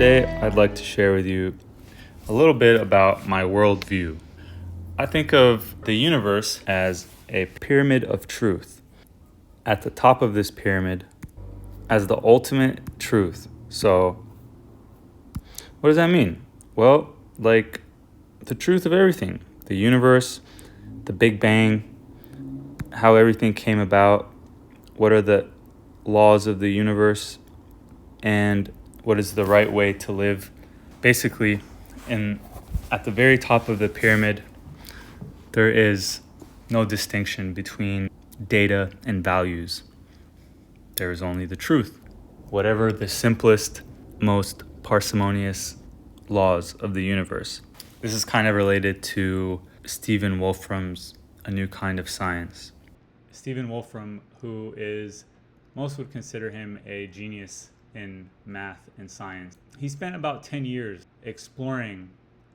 Today, I'd like to share with you a little bit about my worldview. I think of the universe as a pyramid of truth. At the top of this pyramid, as the ultimate truth. So, what does that mean? Well, like the truth of everything, the universe, the Big Bang, how everything came about, what are the laws of the universe, and what is the right way to live. Basically, at the very top of the pyramid, there is no distinction between data and values. There is only the truth. Whatever the simplest, most parsimonious laws of the universe. This is kind of related to Stephen Wolfram's A New Kind of Science. Stephen Wolfram, who is, most would consider him a genius in math and science. He spent about 10 years exploring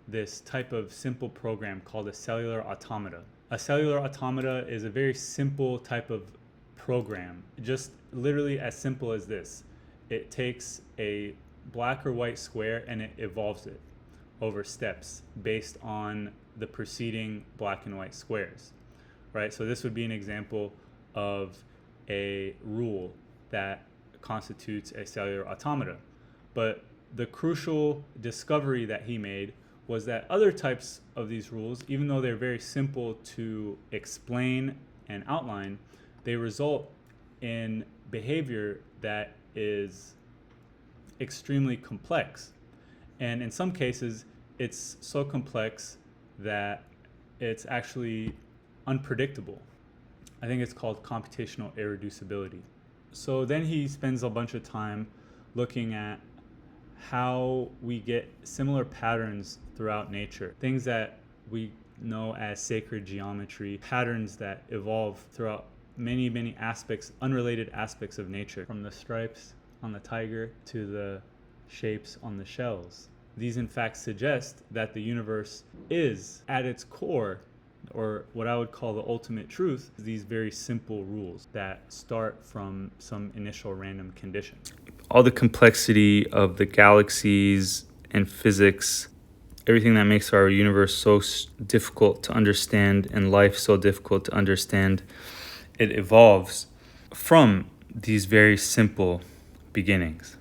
this type of simple program called a cellular automata. A cellular automata is a very simple type of program, just literally as simple as this. It takes a black or white square and it evolves it over steps based on the preceding black and white squares, right? So this would be an example of a rule that constitutes a cellular automata. But the crucial discovery that he made was that other types of these rules, even though they're very simple to explain and outline, they result in behavior that is extremely complex. And in some cases, it's so complex that it's actually unpredictable. I think it's called computational irreducibility. So then he spends a bunch of time looking at how we get similar patterns throughout nature, things that we know as sacred geometry, patterns that evolve throughout many aspects, unrelated aspects of nature, from the stripes on the tiger to the shapes on the shells. These in fact suggest that the universe is at its core, or what I would call the ultimate truth, these very simple rules that start from some initial random condition. All the complexity of the galaxies and physics, everything that makes our universe so difficult to understand and life so difficult to understand, it evolves from these very simple beginnings.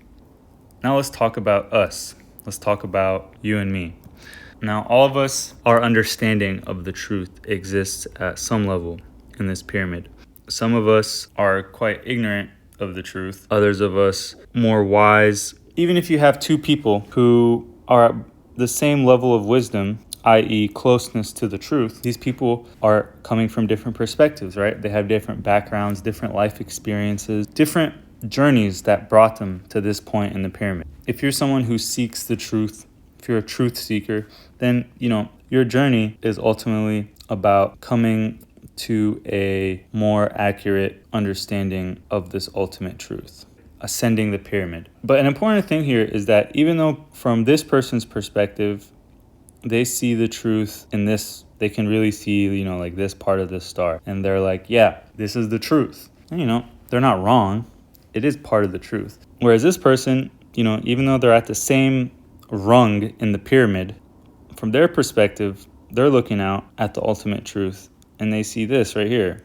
Now let's talk about us. Let's talk about you and me. Now, all of us, our understanding of the truth exists at some level in this pyramid. Some of us are quite ignorant of the truth. Others of us more wise. Even if you have two people who are at the same level of wisdom, i.e. closeness to the truth, these people are coming from different perspectives, right? They have different backgrounds, different life experiences, different journeys that brought them to this point in the pyramid. If you're someone who seeks the truth, if you're a truth seeker, then, your journey is ultimately about coming to a more accurate understanding of this ultimate truth, ascending the pyramid. But an important thing here is that even though from this person's perspective, they see the truth in this, they can really see, like this part of the star. And they're like, yeah, this is the truth. And, they're not wrong. It is part of the truth. Whereas this person, even though they're at the same rung in the pyramid, from their perspective, they're looking out at the ultimate truth and they see this right here.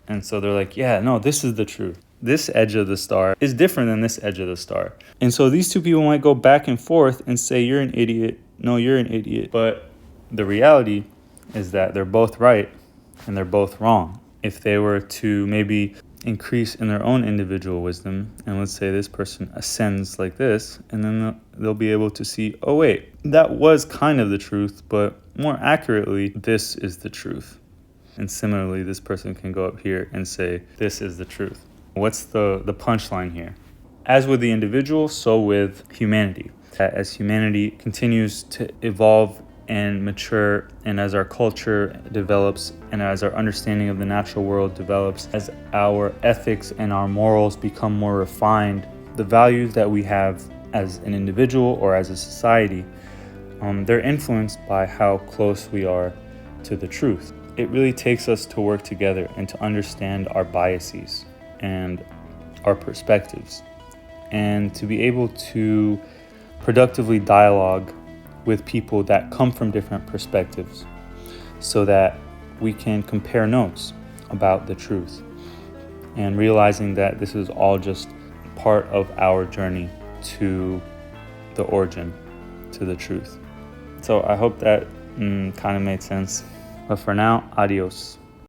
And so they're like, yeah, no, this is the truth. This edge of the star is different than this edge of the star. And so these two people might go back and forth and say, you're an idiot. No, you're an idiot. But the reality is that they're both right and they're both wrong. If they were to maybe increase in their own individual wisdom, and let's say this person ascends like this, and then they'll be able to see, oh wait, that was kind of the truth, but more accurately, this is the truth. And similarly, this person can go up here and say, this is the truth. What's the punchline here? As with the individual, so with humanity. As humanity continues to evolve and mature, and as our culture develops, and as our understanding of the natural world develops, as our ethics and our morals become more refined, the values that we have as an individual or as a society, they're influenced by how close we are to the truth. It really takes us to work together and to understand our biases and our perspectives, and to be able to productively dialogue with people that come from different perspectives so that we can compare notes about the truth, and realizing that this is all just part of our journey to the origin, to the truth. So I hope that kind of made sense. But for now, adios.